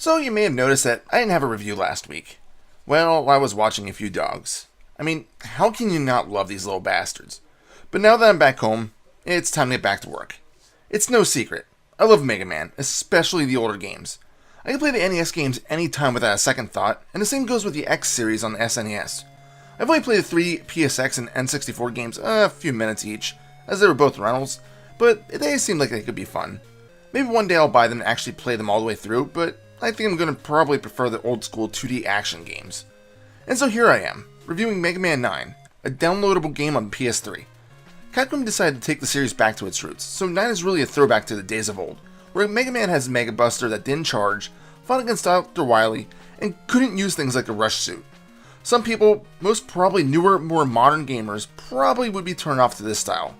So you may have noticed that I didn't have a review last week. Well, I was watching a few dogs. I mean, how can you not love these little bastards? But now that I'm back home, it's time to get back to work. It's no secret. I love Mega Man, especially the older games. I can play the NES games anytime without a second thought, and the same goes with the X series on the SNES. I've only played the 3 PSX and N64 games a few minutes each, as they were both rentals, but they seemed like they could be fun. Maybe one day I'll buy them and actually play them all the way through, but I think I'm going to probably prefer the old school 2D action games. And so here I am, reviewing Mega Man 9, a downloadable game on the PS3. Capcom decided to take the series back to its roots, so 9 is really a throwback to the days of old, where Mega Man has a Mega Buster that didn't charge, fought against Dr. Wily, and couldn't use things like a rush suit. Some people, most probably newer, more modern gamers, probably would be turned off to this style.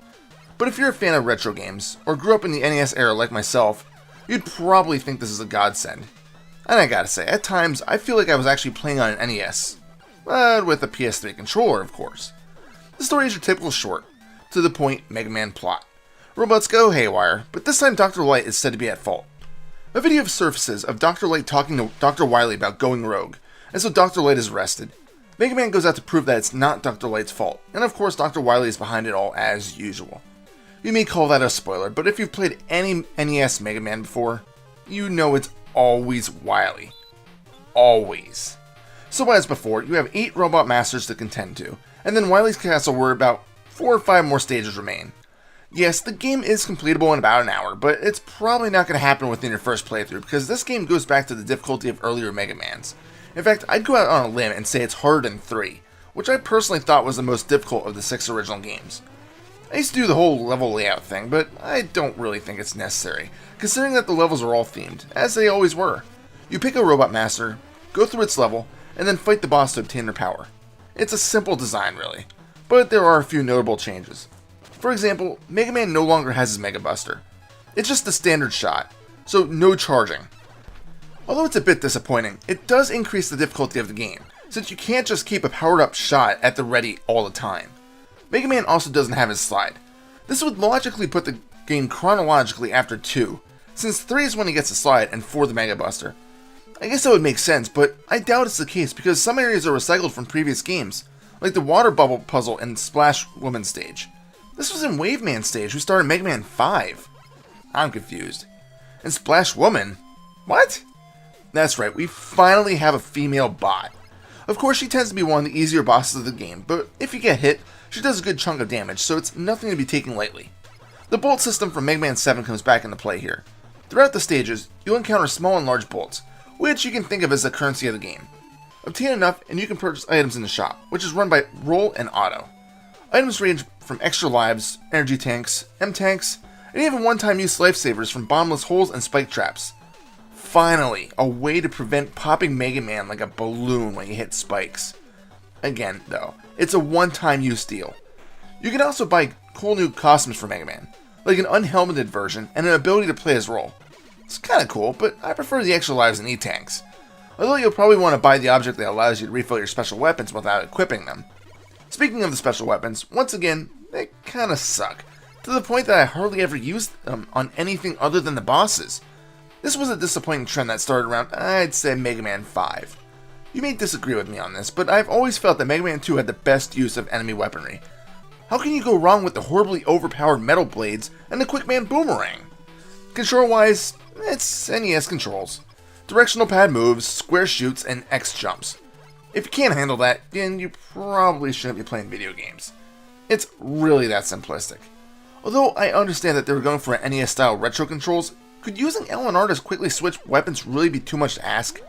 But if you're a fan of retro games, or grew up in the NES era like myself, you'd probably think this is a godsend. And I gotta say, at times, I feel like I was actually playing on an NES. But with a PS3 controller, of course. The story is your typical short, to the point Mega Man plot. Robots go haywire, but this time Dr. Light is said to be at fault. A video surfaces of Dr. Light talking to Dr. Wily about going rogue, and so Dr. Light is arrested. Mega Man goes out to prove that it's not Dr. Light's fault, and of course Dr. Wily is behind it all as usual. You may call that a spoiler, but if you've played any NES Mega Man before, you know it's always Wily. Always. So as before, you have 8 robot masters to contend to, and then Wily's castle where about 4 or 5 more stages remain. Yes, the game is completable in about an hour, but it's probably not going to happen within your first playthrough, because this game goes back to the difficulty of earlier Mega Mans. In fact, I'd go out on a limb and say it's harder than 3, which I personally thought was the most difficult of the 6 original games. I used to do the whole level layout thing, but I don't really think it's necessary, considering that the levels are all themed, as they always were. You pick a robot master, go through its level, and then fight the boss to obtain their power. It's a simple design really, but there are a few notable changes. For example, Mega Man no longer has his Mega Buster. It's just the standard shot, so no charging. Although it's a bit disappointing, it does increase the difficulty of the game, since you can't just keep a powered up shot at the ready all the time. Mega Man also doesn't have his slide. This would logically put the game chronologically after 2, since 3 is when he gets the slide and 4 the Mega Buster. I guess that would make sense, but I doubt it's the case because some areas are recycled from previous games, like the water bubble puzzle in Splash Woman stage. This was in Wave Man stage, who started Mega Man 5. I'm confused. And Splash Woman? What? That's right, we finally have a female bot. Of course, she tends to be one of the easier bosses of the game, but if you get hit, she does a good chunk of damage, so it's nothing to be taken lightly. The bolt system from Mega Man 7 comes back into play here. Throughout the stages, you'll encounter small and large bolts, which you can think of as the currency of the game. Obtain enough and you can purchase items in the shop, which is run by Roll and Auto. Items range from extra lives, energy tanks, M-tanks, and even one-time use lifesavers from bottomless holes and spike traps. Finally, a way to prevent popping Mega Man like a balloon when you hit spikes. Again, though, it's a one-time use deal. You can also buy cool new costumes for Mega Man, like an unhelmeted version and an ability to play as Roll. It's kinda cool, but I prefer the extra lives and E-tanks. Although you'll probably want to buy the object that allows you to refill your special weapons without equipping them. Speaking of the special weapons, once again, they kinda suck, to the point that I hardly ever used them on anything other than the bosses. This was a disappointing trend that started around, I'd say, Mega Man 5. You may disagree with me on this, but I've always felt that Mega Man 2 had the best use of enemy weaponry. How can you go wrong with the horribly overpowered metal blades and the Quick Man Boomerang? Control-wise, it's NES controls. Directional pad moves, square shoots, and X jumps. If you can't handle that, then you probably shouldn't be playing video games. It's really that simplistic. Although I understand that they were going for an NES-style retro controls, could using L and R to quickly switch weapons really be too much to ask?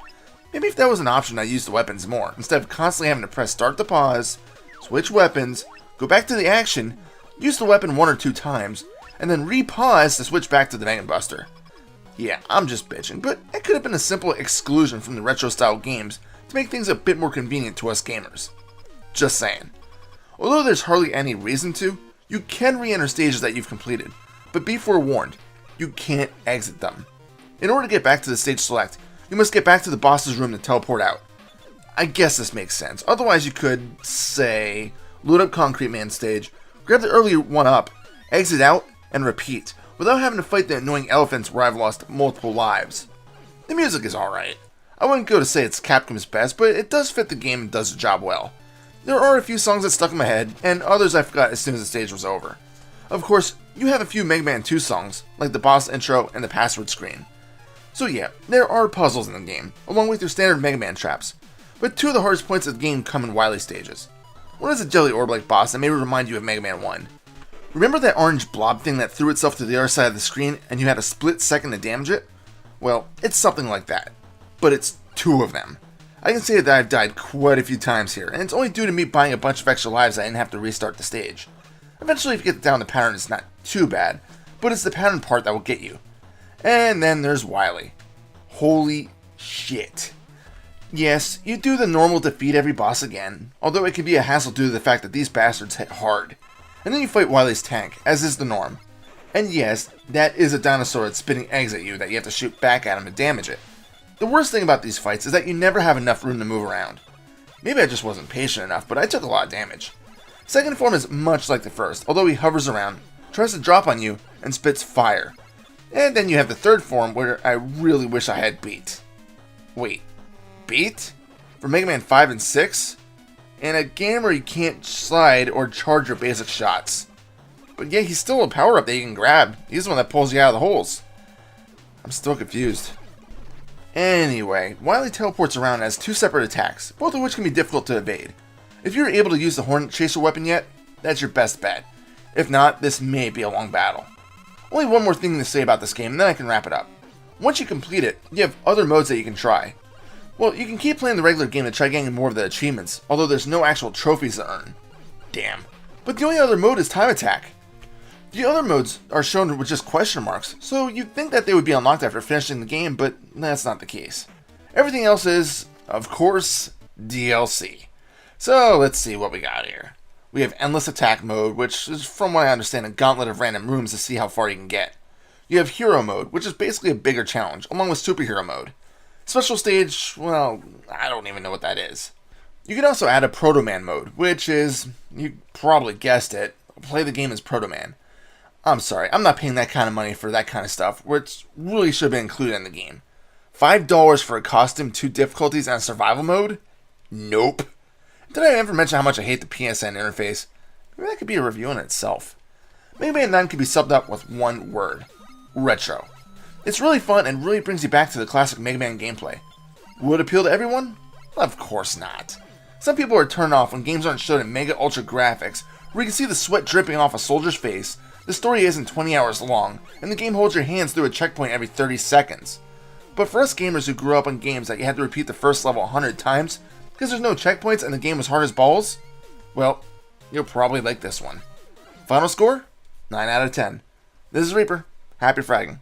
Maybe if that was an option, I'd use the weapons more, instead of constantly having to press start to pause, switch weapons, go back to the action, use the weapon 1 or 2 times, and then re-pause to switch back to the Mega Buster. Yeah, I'm just bitching, but it could have been a simple exclusion from the retro-style games to make things a bit more convenient to us gamers. Just saying. Although there's hardly any reason to, you can re-enter stages that you've completed, but be forewarned, you can't exit them. In order to get back to the stage select, you must get back to the boss's room to teleport out. I guess this makes sense, otherwise you could, say, load up Concrete Man stage, grab the earlier one up, exit out, and repeat, without having to fight the annoying elephants where I've lost multiple lives. The music is alright. I wouldn't go to say it's Capcom's best, but it does fit the game and does the job well. There are a few songs that stuck in my head, and others I forgot as soon as the stage was over. Of course, you have a few Mega Man 2 songs, like the boss intro and the password screen. So yeah, there are puzzles in the game, along with your standard Mega Man traps, but two of the hardest points of the game come in Wily stages. One is a jelly orb-like boss that may remind you of Mega Man 1. Remember that orange blob thing that threw itself to the other side of the screen and you had a split second to damage it? Well, it's something like that, but it's two of them. I can say that I've died quite a few times here, and it's only due to me buying a bunch of extra lives I didn't have to restart the stage. Eventually, if you get down the pattern, it's not too bad, but it's the pattern part that will get you. And then there's Wily. Holy shit. Yes, you do the normal defeat every boss again, although it can be a hassle due to the fact that these bastards hit hard. And then you fight Wily's tank, as is the norm. And yes, that is a dinosaur that's spitting eggs at you that you have to shoot back at him to damage it. The worst thing about these fights is that you never have enough room to move around. Maybe I just wasn't patient enough, but I took a lot of damage. Second form is much like the first, although he hovers around, tries to drop on you, and spits fire. And then you have the third form, where I really wish I had beat. Wait, beat? For Mega Man 5 and 6? In a game where you can't slide or charge your basic shots. But yeah, he's still a power-up that you can grab. He's the one that pulls you out of the holes. I'm still confused. Anyway, Wily teleports around as two separate attacks, both of which can be difficult to evade. If you're able to use the Hornet Chaser weapon yet, that's your best bet. If not, this may be a long battle. Only one more thing to say about this game, and then I can wrap it up. Once you complete it, you have other modes that you can try. Well, you can keep playing the regular game to try getting more of the achievements, although there's no actual trophies to earn. Damn. But the only other mode is Time Attack. The other modes are shown with just question marks, so you'd think that they would be unlocked after finishing the game, but that's not the case. Everything else is, of course, DLC. So let's see what we got here. We have Endless Attack mode, which is, from what I understand, a gauntlet of random rooms to see how far you can get. You have Hero mode, which is basically a bigger challenge, along with Superhero mode. Special stage, well, I don't even know what that is. You can also add a Proto Man mode, which is, you probably guessed it, play the game as Proto Man. I'm sorry, I'm not paying that kind of money for that kind of stuff, which really should have been included in the game. $5 for a costume, 2 difficulties, and a survival mode? Nope. Did I ever mention how much I hate the PSN interface? Maybe that could be a review in itself. Mega Man 9 can be subbed up with one word. Retro. It's really fun and really brings you back to the classic Mega Man gameplay. Would it appeal to everyone? Of course not. Some people are turned off when games aren't shown in mega ultra graphics, where you can see the sweat dripping off a soldier's face, the story isn't 20 hours long, and the game holds your hands through a checkpoint every 30 seconds. But for us gamers who grew up on games that you had to repeat the first level 100 times, because there's no checkpoints and the game was hard as balls, well, you'll probably like this one. Final score? 9 out of 10. This is Reaper. Happy fragging.